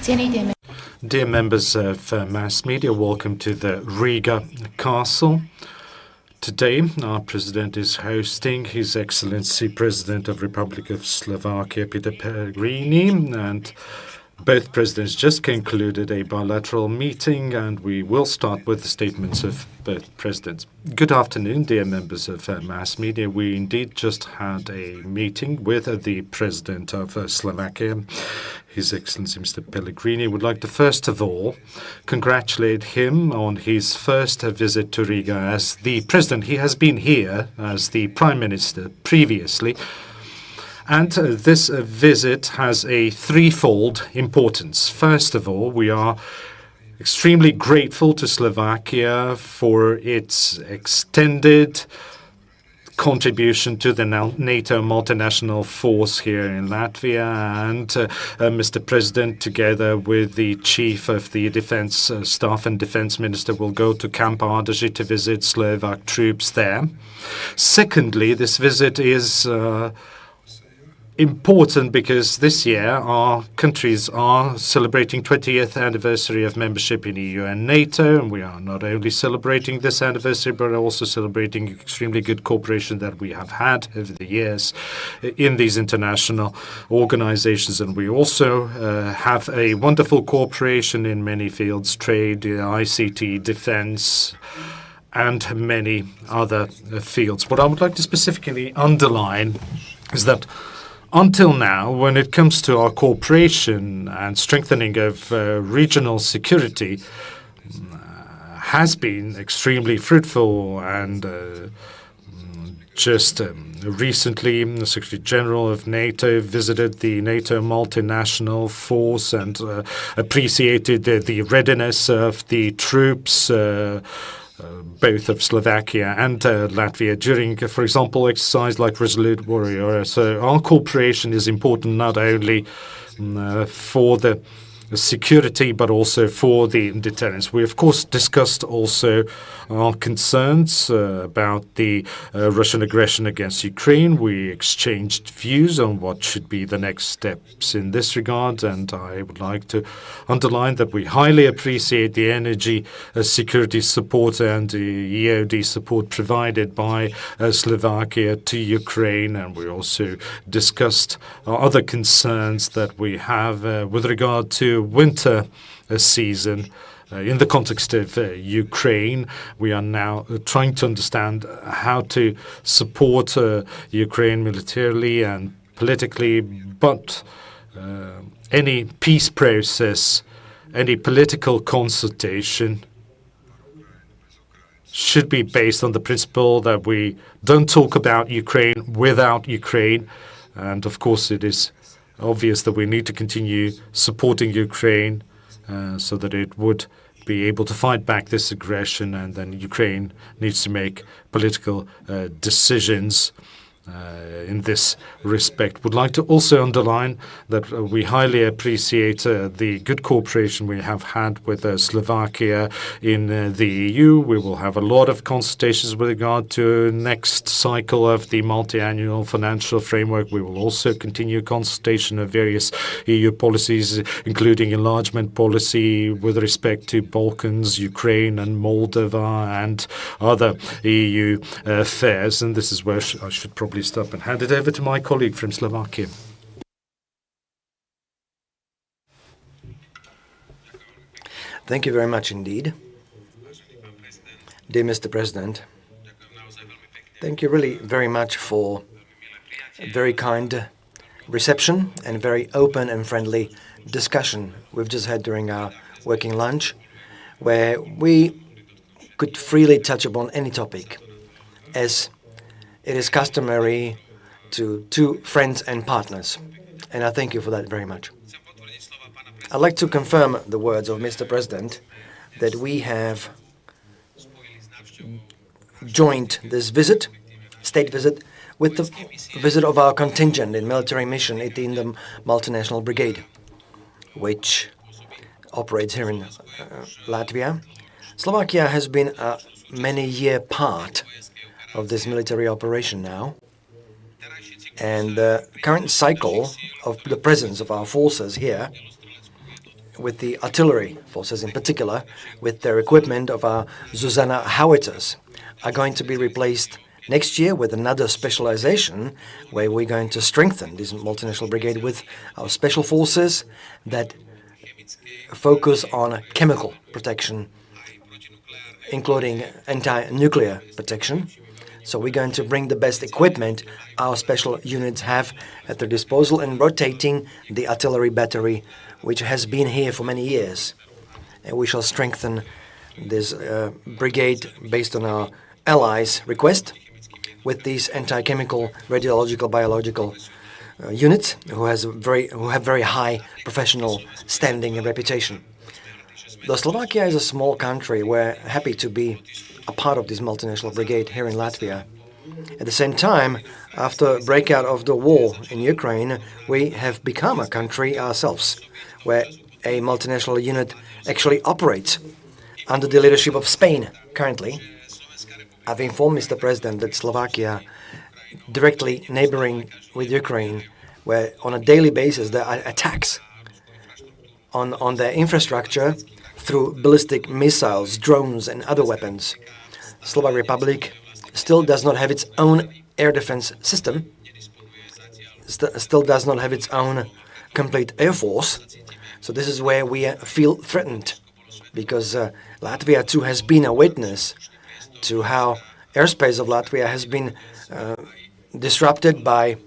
Dear members of mass media, welcome to the Riga Castle. Today, our President is hosting His Excellency President of Republic of Slovakia, Peter Pellegrini, and both presidents just concluded a bilateral meeting, and we will start with the statements of both presidents. Good afternoon, dear members of mass media. We indeed just had a meeting with the President of Slovakia, His Excellency Mr. Pellegrini. Would like to first of all congratulate him on his first visit to Riga as the President. He has been here as the Prime Minister previously. And this visit has a threefold importance. First of all, we are extremely grateful to Slovakia for its extended contribution to the NATO multinational force here in Latvia. And Mr. President, together with the Chief of the Defense Staff and Defense Minister, will go to Camp Ardži to visit Slovak troops there. Secondly, this visit is important because this year our countries are celebrating 20th anniversary of membership in EU and NATO, and we are not only celebrating this anniversary but also celebrating extremely good cooperation that we have had over the years in these international organizations. And we also have a wonderful cooperation in many fields: trade, ICT, defense, and many other fields. What I would like to specifically underline is that until now, when it comes to our cooperation and strengthening of regional security, has been extremely fruitful. And just recently, the Secretary General of NATO visited the NATO multinational force and appreciated the readiness of the troops, both of Slovakia and Latvia during, for example, exercise like Resolute Warrior. So our cooperation is important not only for the security but also for the deterrence. We, of course, discussed also our concerns about the Russian aggression against Ukraine. We exchanged views on what should be the next steps in this regard, and I would like to underline that we highly appreciate the energy security support and the EOD support provided by Slovakia to Ukraine, and we also discussed other concerns that we have with regard to winter season. In the context of Ukraine, we are now trying to understand how to support Ukraine militarily and politically, but any peace process, any political consultation should be based on the principle that we don't talk about Ukraine without Ukraine. And of course, it is obvious that we need to continue supporting Ukraine so that it would be able to fight back this aggression, and then Ukraine needs to make political decisions in this respect. Would like to also underline that we highly appreciate the good cooperation we have had with Slovakia in the EU. We will have a lot of consultations with regard to next cycle of the multi-annual financial framework. We will also continue consultation of various EU policies, including enlargement policy with respect to Balkans, Ukraine and Moldova and other EU affairs. And this is where I should probably stop and hand it over to my colleague from Slovakia. Thank you very much indeed. Dear Mr. President, thank you really very much for a very kind reception and very open and friendly discussion we've just had during our working lunch, where we could freely touch upon any topic, as it is customary to two friends and partners, and I thank you for that very much. I'd like to confirm the words of Mr. President that we have joined this visit, state visit, with the visit of our contingent in military mission in the multinational brigade, which operates here in Latvia. Slovakia has been a many-year part of this military operation now, and the current cycle of the presence of our forces here with the artillery forces in particular, with their equipment of our Zuzana howitzers, are going to be replaced next year with another specialization where we're going to strengthen this multinational brigade with our special forces that focus on chemical protection, including anti-nuclear protection. So we're going to bring the best equipment our special units have at their disposal and rotating the artillery battery, which has been here for many years. And we shall strengthen this brigade based on our allies' request with these anti-chemical, radiological, biological units who have very high professional standing and reputation. Though Slovakia is a small country, we're happy to be a part of this multinational brigade here in Latvia. At the same time, after breakout of the war in Ukraine, we have become a country ourselves, where a multinational unit actually operates under the leadership of Spain currently. I've informed Mr. President that Slovakia, directly neighboring with Ukraine, where on a daily basis there are attacks on their infrastructure through ballistic missiles, drones and other weapons. Slovak Republic still does not have its own air defense system, still does not have its own complete air force. So this is where we feel threatened, because Latvia too has been a witness to how airspace of Latvia has been disrupted by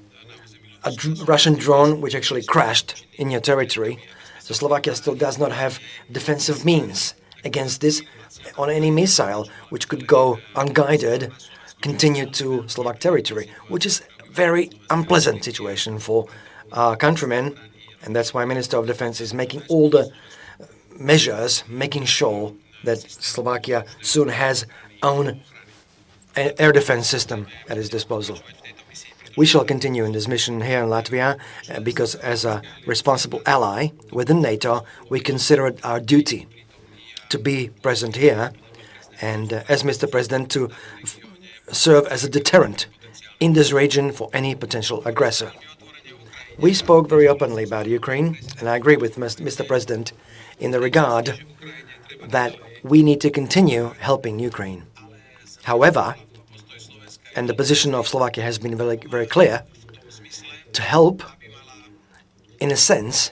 a Russian drone which actually crashed in your territory. So Slovakia still does not have defensive means against this on any missile which could go unguided, continue to Slovak territory, which is a very unpleasant situation for our countrymen. And that's why Minister of Defense is making all the measures, making sure that Slovakia soon has own air defense system at its disposal. We shall continue in this mission here in Latvia because as a responsible ally within NATO, we consider it our duty to be present here and, as Mr. President, to serve as a deterrent in this region for any potential aggressor. We spoke very openly about Ukraine, and I agree with Mr. President in the regard that we need to continue helping Ukraine. However, and the position of Slovakia has been very, very clear, to help in a sense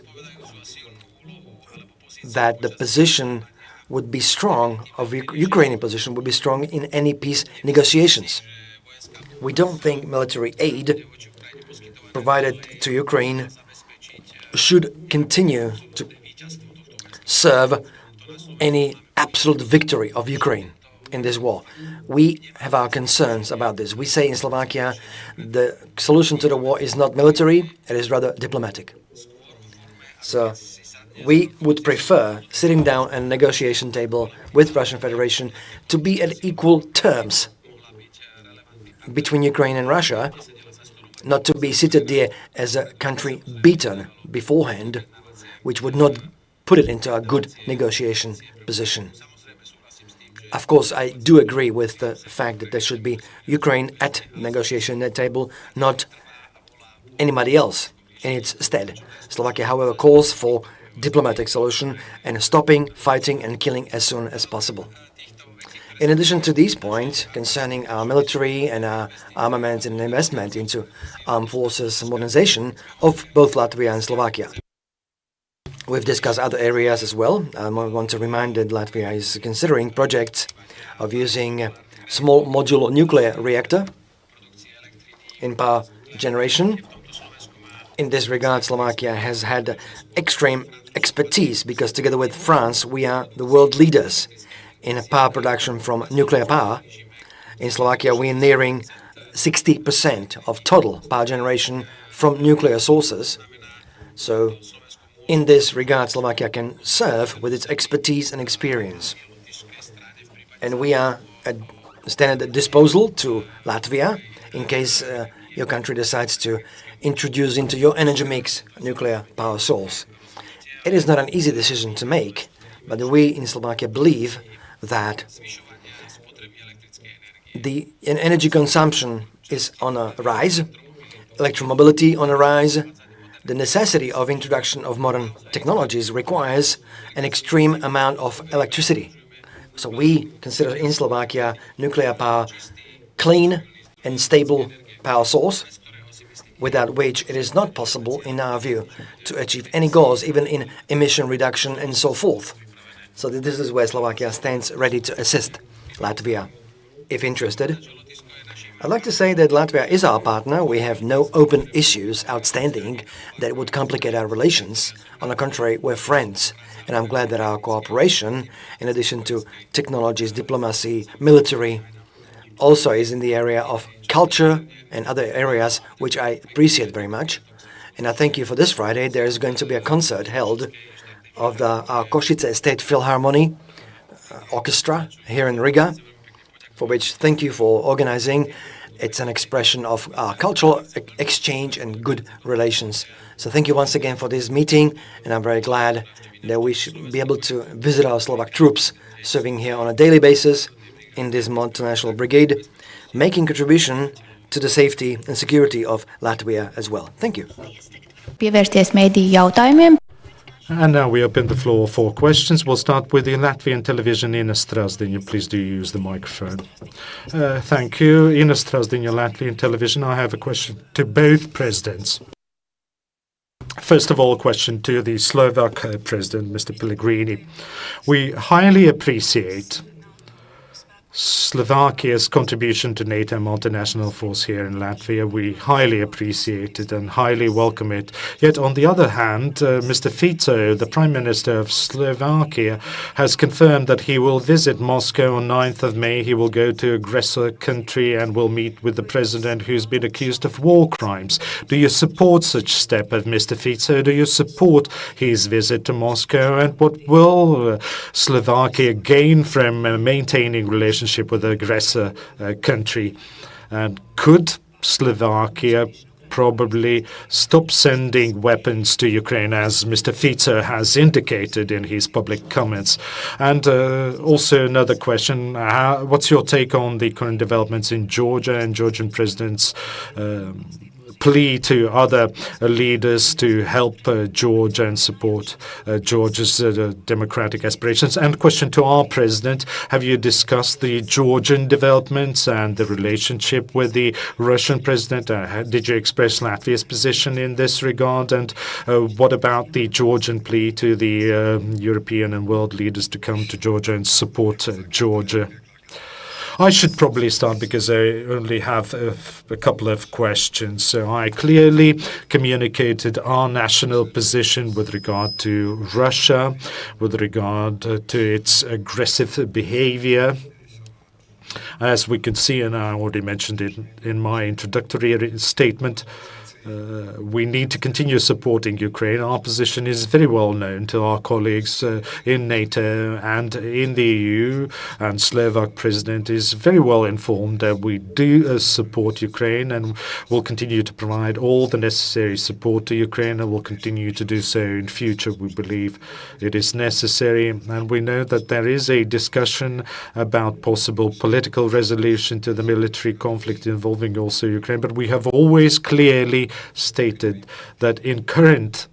that the position would be strong, of Ukrainian position would be strong in any peace negotiations. We don't think military aid provided to Ukraine should continue to serve any absolute victory of Ukraine in this war. We have our concerns about this. We say in Slovakia the solution to the war is not military, it is rather diplomatic. So we would prefer sitting down at a negotiation table with Russian Federation to be at equal terms between Ukraine and Russia, not to be seated there as a country beaten beforehand, which would not put it into a good negotiation position. Of course, I do agree with the fact that there should be Ukraine at negotiation table, not anybody else in its stead. Slovakia, however, calls for diplomatic solution and stopping fighting and killing as soon as possible. In addition to these points concerning our military and our armament and investment into armed forces modernization of both Latvia and Slovakia, we've discussed other areas as well. I want to remind that Latvia is considering projects of using a small modular nuclear reactor in power generation. In this regard, Slovakia has had extreme expertise because together with France, we are the world leaders in power production from nuclear power. In Slovakia, we are nearing 60% of total power generation from nuclear sources. So in this regard, Slovakia can serve with its expertise and experience. And we are stand at disposal to Latvia in case your country decides to introduce into your energy mix a nuclear power source. It is not an easy decision to make, but we in Slovakia believe that the energy consumption is on a rise, electromobility on a rise, the necessity of introduction of modern technologies requires an extreme amount of electricity. So we consider in Slovakia nuclear power clean and stable power source, without which it is not possible, in our view, to achieve any goals, even in emission reduction and so forth. So this is where Slovakia stands ready to assist Latvia, if interested. I'd like to say that Latvia is our partner. We have no open issues outstanding that would complicate our relations. On the contrary, we're friends. And I'm glad that our cooperation, in addition to technologies, diplomacy, military, also is in the area of culture and other areas, which I appreciate very much. And I thank you for this Friday. There is going to be a concert held of our Košice State Philharmonic Orchestra here in Riga, for which thank you for organizing. It's an expression of our cultural exchange and good relations. So thank you once again for this meeting, and I'm very glad that we should be able to visit our Slovak troops serving here on a daily basis in this multinational brigade, making contribution to the safety and security of Latvia as well. Thank you. Pievērsties mēdīju jautājumiem. And now we open the floor for questions. We'll start with the Latvian television. Ines Strasdiņa, please do use the microphone. Thank you. Ines Strasdiņa, Latvian television. I have a question to both presidents. First of all, a question to the Slovak president, Mr. Pellegrini. We highly appreciate Slovakia's contribution to NATO multinational force here in Latvia. We highly appreciate it and highly welcome it. Yet, on the other hand, Mr. Fico, the Prime Minister of Slovakia, has confirmed that he will visit Moscow on 9th of May. He will go to aggressor country and will meet with the president who's been accused of war crimes. Do you support such step of Mr. Fico? Do you support his visit to Moscow? And what will Slovakia gain from maintaining relations with the aggressor country? And could Slovakia probably stop sending weapons to Ukraine, as Mr. Fico has indicated in his public comments? And also another question, what's your take on the current developments in Georgia and Georgian president's plea to other leaders to help Georgia and support Georgia's democratic aspirations? And question to our president, have you discussed the Georgian developments and the relationship with the Russian president? Did you express Latvia's position in this regard? And what about the Georgian plea to the European and world leaders to come to Georgia and support Georgia? I should probably start because I only have a couple of questions. So I clearly communicated our national position with regard to Russia, with regard to its aggressive behavior. As we can see, and I already mentioned it in my introductory statement, we need to continue supporting Ukraine. Our position is very well known to our colleagues in NATO and in the EU, and Slovak president is very well informed that we do support Ukraine and will continue to provide all the necessary support to Ukraine, and will continue to do so in future. We believe it is necessary, and we know that there is a discussion about possible political resolution to the military conflict involving also Ukraine, but we have always clearly stated that in current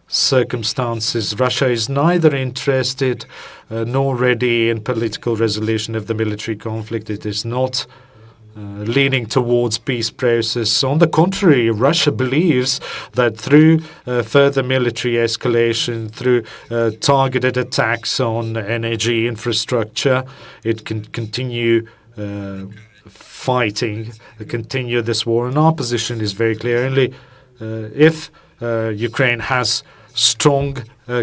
circumstances, Russia is neither interested nor ready in political resolution of the military conflict. It is not leaning towards peace process. On the contrary, Russia believes that through further military escalation, through targeted attacks on energy infrastructure, it can continue fighting, continue this war. And our position is very clear. Only if Ukraine has strong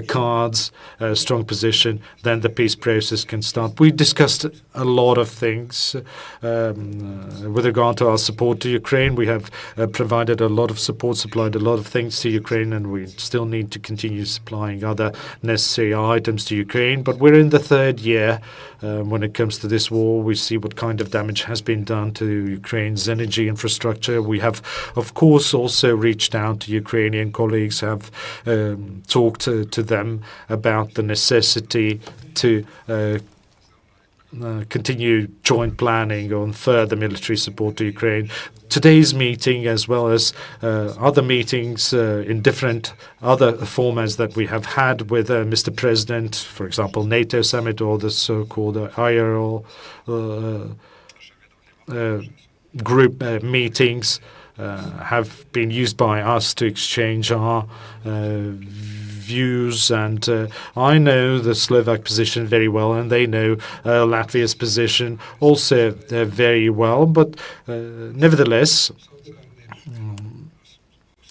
cards, a strong position, then the peace process can start. We discussed a lot of things with regard to our support to Ukraine. We have provided a lot of support, supplied a lot of things to Ukraine, and we still need to continue supplying other necessary items to Ukraine. But we're in the third year when it comes to this war. We see what kind of damage has been done to Ukraine's energy infrastructure. We have, of course, also reached out to Ukrainian colleagues, have talked to them about the necessity to continue joint planning on further military support to Ukraine. Today's meeting, as well as other meetings in different other formats that we have had with Mr. President, for example, NATO summit or the so-called IRL group meetings, have been used by us to exchange our views, and I know the Slovak position very well, and they know Latvia's position also very well. But nevertheless,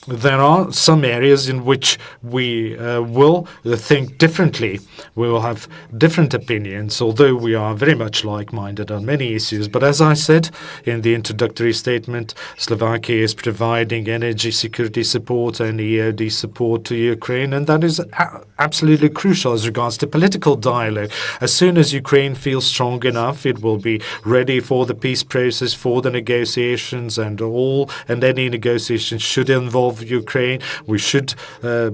there are some areas in which we will think differently. We will have different opinions, although we are very much like-minded on many issues. But as I said in the introductory statement, Slovakia is providing energy security support and EOD support to Ukraine, and that is absolutely crucial as regards to political dialogue. As soon as Ukraine feels strong enough, it will be ready for the peace process, for the negotiations, and any negotiations should involve Ukraine. We should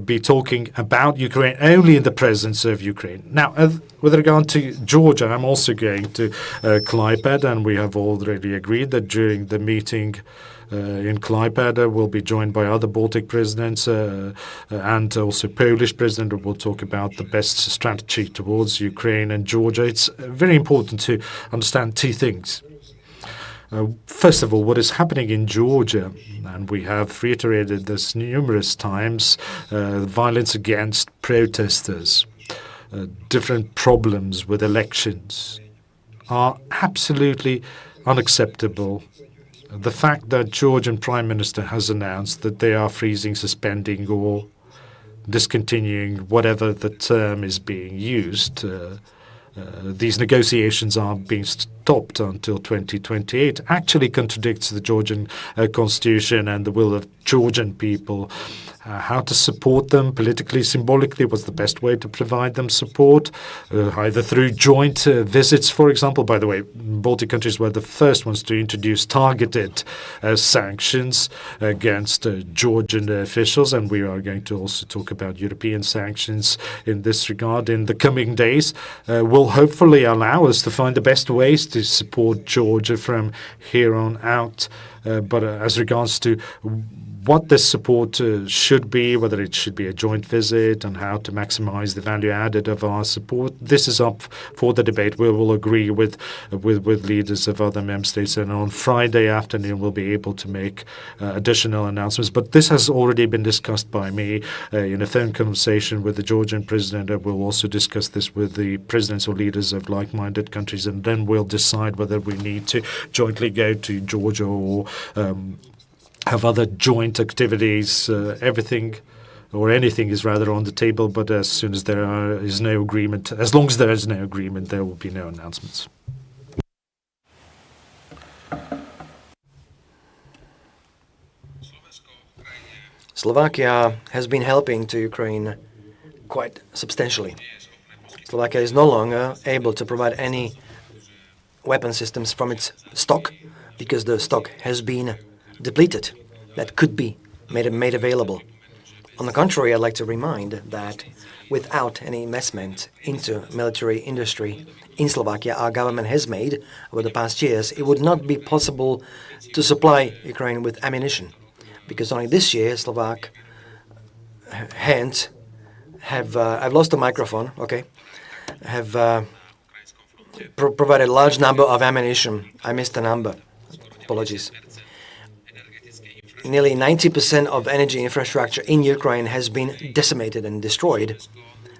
be talking about Ukraine only in the presence of Ukraine. Now, with regard to Georgia, I'm also going to Klaipėda, and we have already agreed that during the meeting in Klaipėda we'll be joined by other Baltic presidents and also Polish president, who will talk about the best strategy towards Ukraine and Georgia. It's very important to understand two things. First of all, what is happening in Georgia, and we have reiterated this numerous times, violence against protesters, different problems with elections are absolutely unacceptable. The fact that Georgian Prime Minister has announced that they are freezing, suspending, or discontinuing whatever the term is being used, these negotiations are being stopped until 2028, actually contradicts the Georgian constitution and the will of Georgian people. How to support them politically, symbolically, was the best way to provide them support, either through joint visits, for example. By the way, Baltic countries were the first ones to introduce targeted sanctions against Georgian officials, and we are going to also talk about European sanctions in this regard in the coming days. Will hopefully allow us to find the best ways to support Georgia from here on out. But as regards to what this support should be, whether it should be a joint visit, and how to maximize the value added of our support, this is up for the debate. We will agree with leaders of other member states, and on Friday afternoon we'll be able to make additional announcements. But this has already been discussed by me in a phone conversation with the Georgian president, and we'll also discuss this with the presidents or leaders of like-minded countries, and then we'll decide whether we need to jointly go to Georgia or have other joint activities. Everything or anything is rather on the table, but as soon as there is no agreement, as long as there is no agreement, there will be no announcements. Slovakia has been helping to Ukraine quite substantially. Slovakia is no longer able to provide any weapon systems from its stock because the stock has been depleted that could be made available. On the contrary, I'd like to remind that without any investment into military industry in Slovakia, our government has made over the past years, it would not be possible to supply Ukraine with ammunition, because only this year Slovak hands have I've lost the microphone. Okay, have provided a large number of ammunition. I missed the number. Apologies. Nearly 90% of energy infrastructure in Ukraine has been decimated and destroyed.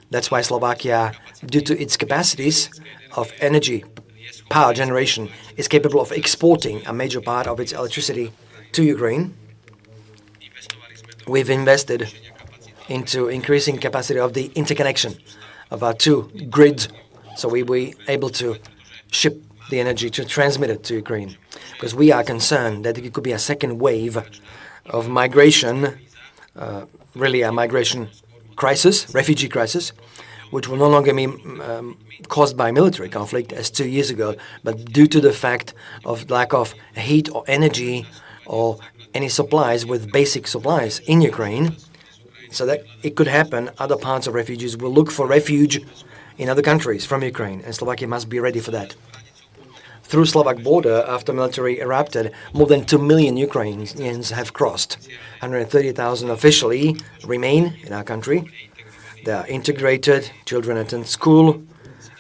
That's why Slovakia, due to its capacities of energy power generation, is capable of exporting a major part of its electricity to Ukraine. We've invested into increasing capacity of the interconnection of our two grids, so we were able to ship the energy to transmit it to Ukraine, because we are concerned that it could be a second wave of migration, really a migration crisis, refugee crisis, which will no longer be caused by military conflict as 2 years ago, but due to the fact of lack of heat or energy or any supplies with basic supplies in Ukraine. So that it could happen, other parts of refugees will look for refuge in other countries from Ukraine, and Slovakia must be ready for that. through Slovak border after military erupted, more than 2 million Ukrainians have crossed. 130,000 officially remain in our country. They are integrated, children attend school,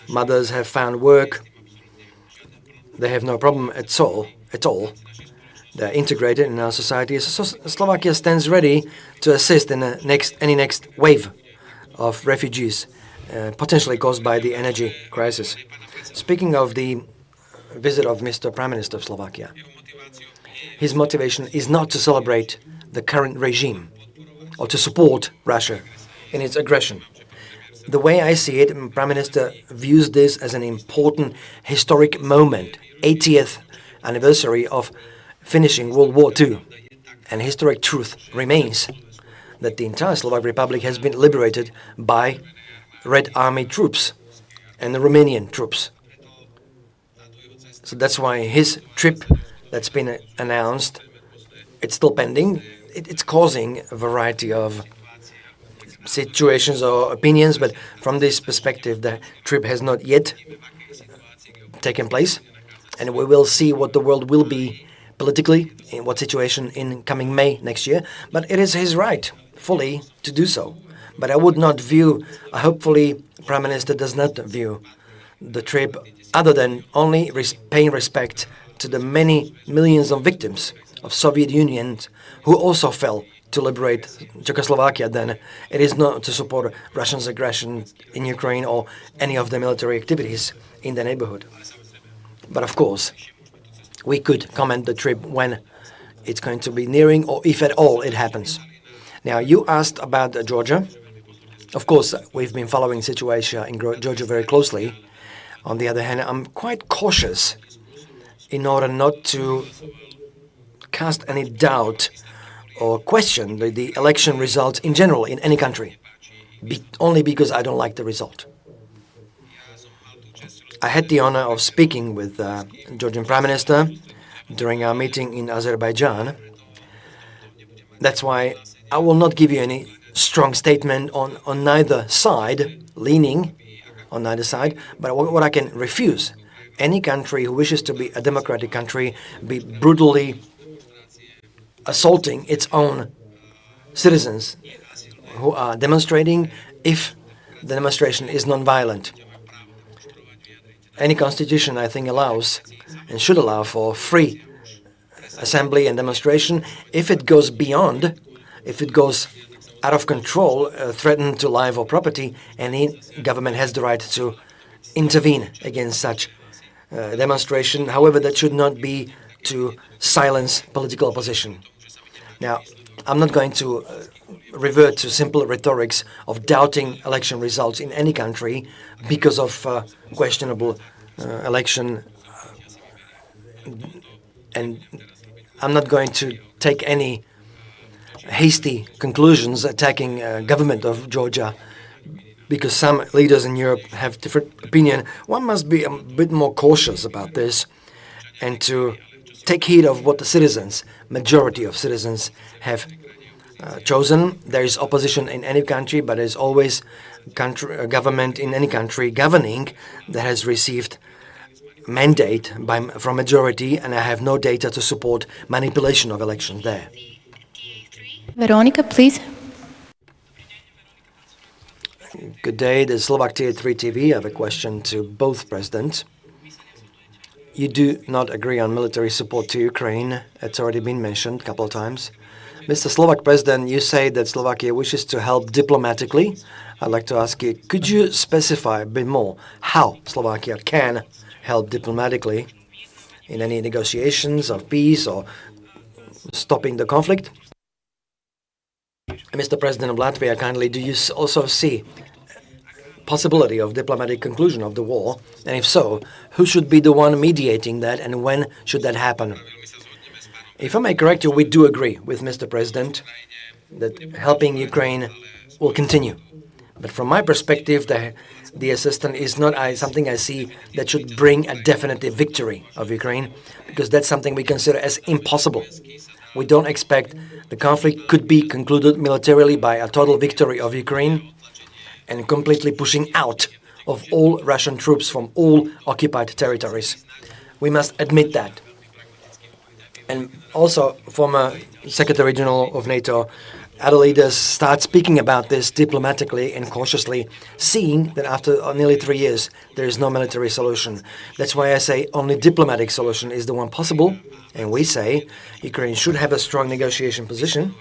mothers have found work. They have no problem at all. They're integrated in our society. So Slovakia stands ready to assist in any next wave of refugees, potentially caused by the energy crisis. Speaking of the visit of Mr. Prime Minister of Slovakia, his motivation is not to celebrate the current regime or to support Russia in its aggression. The way I see it, Prime Minister views this as an important historic moment, 80th anniversary of finishing World War II. And historic truth remains that the entire Slovak Republic has been liberated by Red Army troops and the Romanian troops. So that's why his trip that's been announced, it's still pending. It's causing a variety of situations or opinions, but from this perspective, the trip has not yet taken place. And we will see what the world will be politically, in what situation in coming May next year. But it is his right, fully, to do so. But I would not view, hopefully, Prime Minister does not view the trip other than only paying respect to the many millions of victims of Soviet Union who also fell to liberate Czechoslovakia. Then it is not to support Russia's aggression in Ukraine or any of the military activities in the neighborhood. But of course, we could comment the trip when it's going to be nearing, or if at all it happens. Now, you asked about Georgia. Of course, we've been following the situation in Georgia very closely. On the other hand, I'm quite cautious in order not to cast any doubt or question the election results in general in any country, only because I don't like the result. I had the honor of speaking with Georgian Prime Minister during our meeting in Azerbaijan. That's why I will not give you any strong statement on neither side, leaning on neither side, but what I can refuse, any country who wishes to be a democratic country be brutally assaulting its own citizens who are demonstrating if the demonstration is non-violent. Any constitution, I think, allows and should allow for free assembly and demonstration. If it goes beyond, if it goes out of control, threaten to life or property, any government has the right to intervene against such demonstration. However, that should not be to silence political opposition. Now, I'm not going to revert to simple rhetorics of doubting election results in any country because of questionable election, and I'm not going to take any hasty conclusions attacking government of Georgia because some leaders in Europe have different opinion. One must be a bit more cautious about this and to take heed of what the citizens, majority of citizens, have chosen. There is opposition in any country, but there's always a government in any country governing that has received mandate from majority, and I have no data to support manipulation of elections there. Veronica, please. Good day, this is Slovak Tier 3 TV. I have a question to both presidents. You do not agree on military support to Ukraine. It's already been mentioned a couple of times. Mr. Slovak President, you say that Slovakia wishes to help diplomatically. I'd like to ask you, could you specify a bit more how Slovakia can help diplomatically in any negotiations of peace or stopping the conflict? Mr. President of Latvia, kindly, do you also see possibility of diplomatic conclusion of the war? And if so, who should be the one mediating that, and when should that happen? If I may correct you, we do agree with Mr. President that helping Ukraine will continue. But from my perspective, the assistance is not something I see that should bring a definitive victory of Ukraine, because that's something we consider as impossible. We don't expect the conflict could be concluded militarily by a total victory of Ukraine and completely pushing out of all Russian troops from all occupied territories. We must admit that. And also, former Secretary General of NATO, other leaders start speaking about this diplomatically and cautiously, seeing that after nearly 3 years, there is no military solution. That's why I say only diplomatic solution is the one possible. And we say Ukraine should have a strong negotiation position.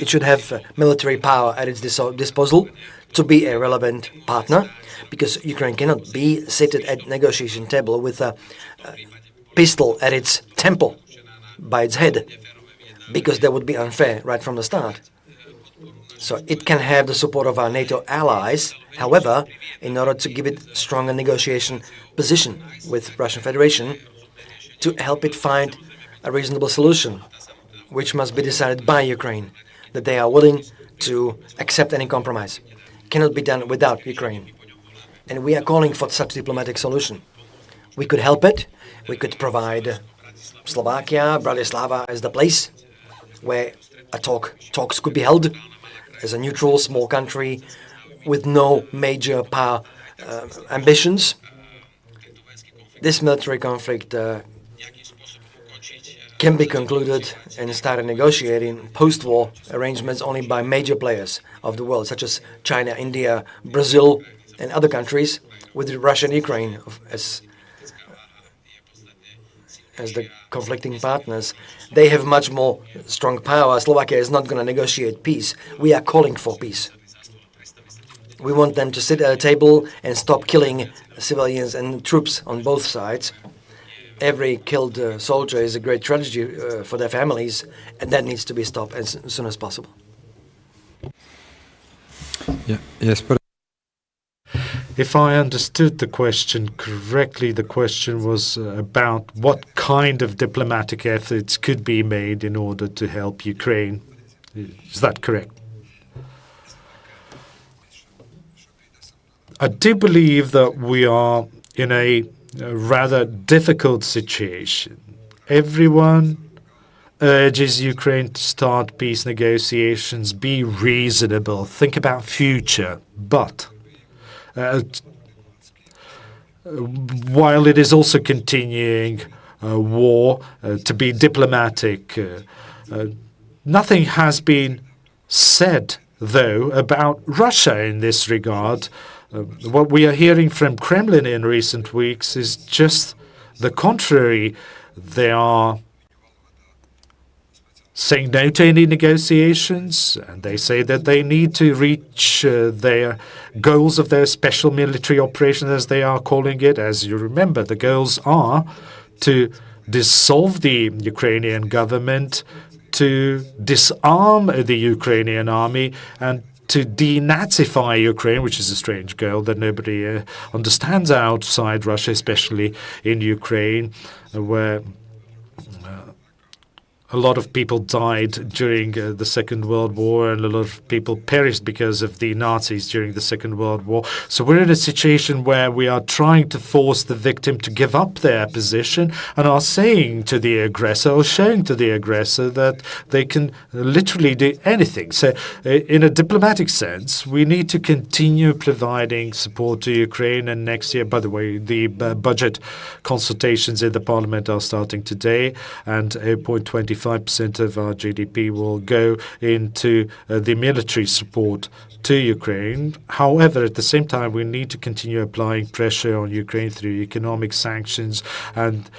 It should have military power at its disposal to be a relevant partner, because Ukraine cannot be seated at negotiation table with a pistol at its temple by its head, because that would be unfair right from the start. So it can have the support of our NATO allies. However, in order to give it stronger negotiation position with Russian Federation, to help it find a reasonable solution, which must be decided by Ukraine, that they are willing to accept any compromise. Cannot be done without Ukraine. And we are calling for such diplomatic solution. We could help it. We could provide Slovakia, Bratislava as the place where talks could be held as a neutral small country with no major power ambitions. This military conflict can be concluded and started negotiating post-war arrangements only by major players of the world, such as China, India, Brazil, and other countries, with Russia and Ukraine as the conflicting partners. They have much more strong power. Slovakia is not going to negotiate peace. We are calling for peace. We want them to sit at a table and stop killing civilians and troops on both sides. Every killed soldier is a great tragedy for their families, and that needs to be stopped as soon as possible. Yeah. Yes, but if I understood the question correctly, the question was about what kind of diplomatic efforts could be made in order to help Ukraine. Is that correct? I do believe that we are in a rather difficult situation. Everyone urges Ukraine to start peace negotiations, be reasonable, think about future. But while it is also continuing war, to be diplomatic, nothing has been said, though, about Russia in this regard. What we are hearing from Kremlin in recent weeks is just the contrary. They are saying no to any negotiations, and they say that they need to reach their goals of their special military operation, as they are calling it. As you remember, the goals are to dissolve the Ukrainian government, to disarm the Ukrainian army, and to denazify Ukraine, which is a strange goal that nobody understands outside Russia, especially in Ukraine, where a lot of people died during the Second World War, and a lot of people perished because of the Nazis during the Second World War. So we're in a situation where we are trying to force the victim to give up their position and are saying to the aggressor, or showing to the aggressor, that they can literally do anything. So in a diplomatic sense, we need to continue providing support to Ukraine. And next year, by the way, the budget consultations in the parliament are starting today, and 0.25% of our GDP will go into the military support to Ukraine. However, at the same time, we need to continue applying pressure on Ukraine through economic sanctions and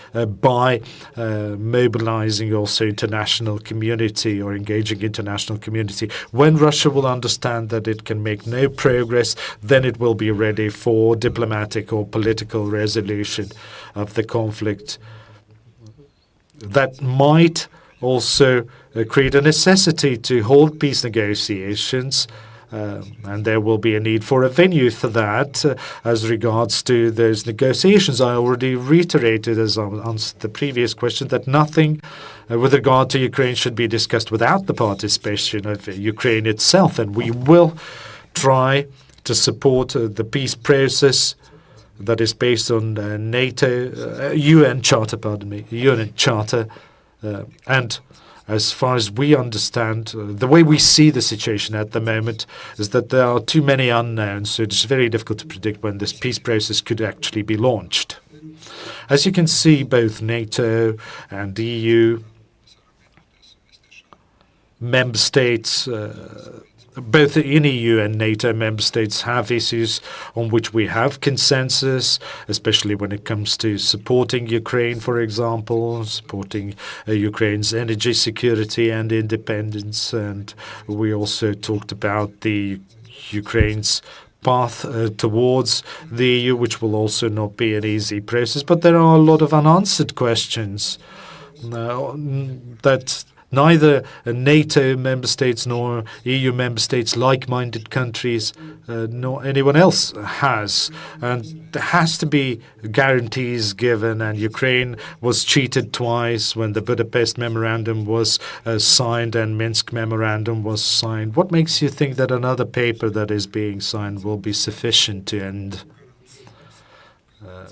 by mobilizing also international community, or engaging international community. When Russia will understand that it can make no progress, then it will be ready for diplomatic or political resolution of the conflict. That might also create a necessity to hold peace negotiations, and there will be a need for a venue for that. As regards to those negotiations, I already reiterated, as I answered the previous question, that nothing with regard to Ukraine should be discussed without the participation of Ukraine itself, and we will try to support the peace process that is based on NATO, UN Charter, UN Charter. And as far as we understand, the way we see the situation at the moment is that there are too many unknowns, so it's very difficult to predict when this peace process could actually be launched. As you can see, both NATO and EU member states, both in EU and NATO member states, have issues on which we have consensus, especially when it comes to supporting Ukraine, for example, supporting Ukraine's energy security and independence. And we also talked about the Ukraine's path towards the EU, which will also not be an easy process. But there are a lot of unanswered questions that neither NATO member states nor EU member states, like-minded countries, nor anyone else has. And there has to be guarantees given, and Ukraine was cheated twice when the Budapest Memorandum was signed and Minsk Memorandum was signed. What makes you think that another paper that is being signed will be sufficient to end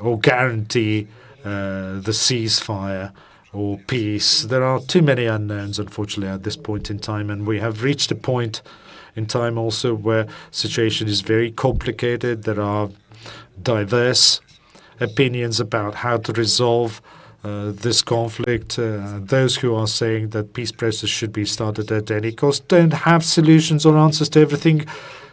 or guarantee the ceasefire or peace? There are too many unknowns, unfortunately, at this point in time, and we have reached a point in time also where situation is very complicated. There are diverse opinions about how to resolve this conflict. Those who are saying that peace process should be started at any cost don't have solutions or answers to everything.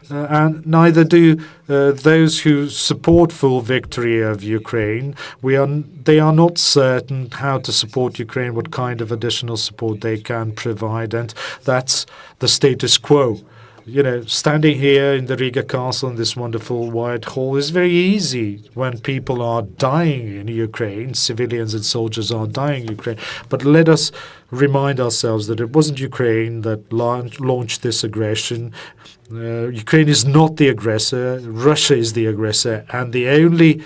And neither do those who support full victory of Ukraine. They are not certain how to support Ukraine, what kind of additional support they can provide, and that's the status quo. Standing here in the Riga Castle in this wonderful White Hall is very easy when people are dying in Ukraine, civilians and soldiers are dying in Ukraine. But let us remind ourselves that it wasn't Ukraine that launched this aggression. Ukraine is not the aggressor. Russia is the aggressor. And the only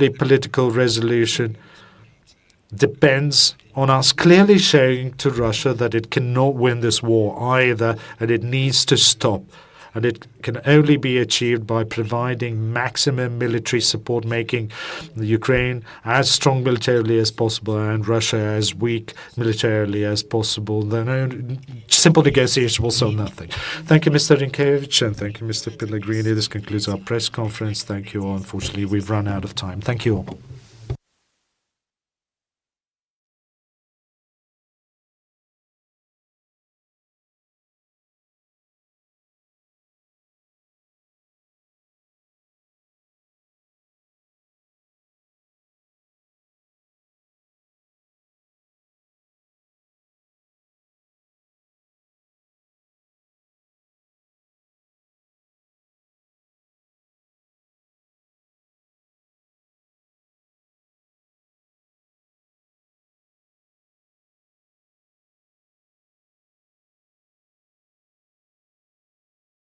political resolution depends on us clearly showing to Russia that it cannot win this war either, and it needs to stop. And it can only be achieved by providing maximum military support, making Ukraine as strong militarily as possible and Russia as weak militarily as possible. Then simple negotiation will solve nothing. Thank you, Mr. Rinkēvičs, and thank you, Mr. Pellegrini. This concludes our press conference. Thank you all. Unfortunately, we've run out of time. Thank you all.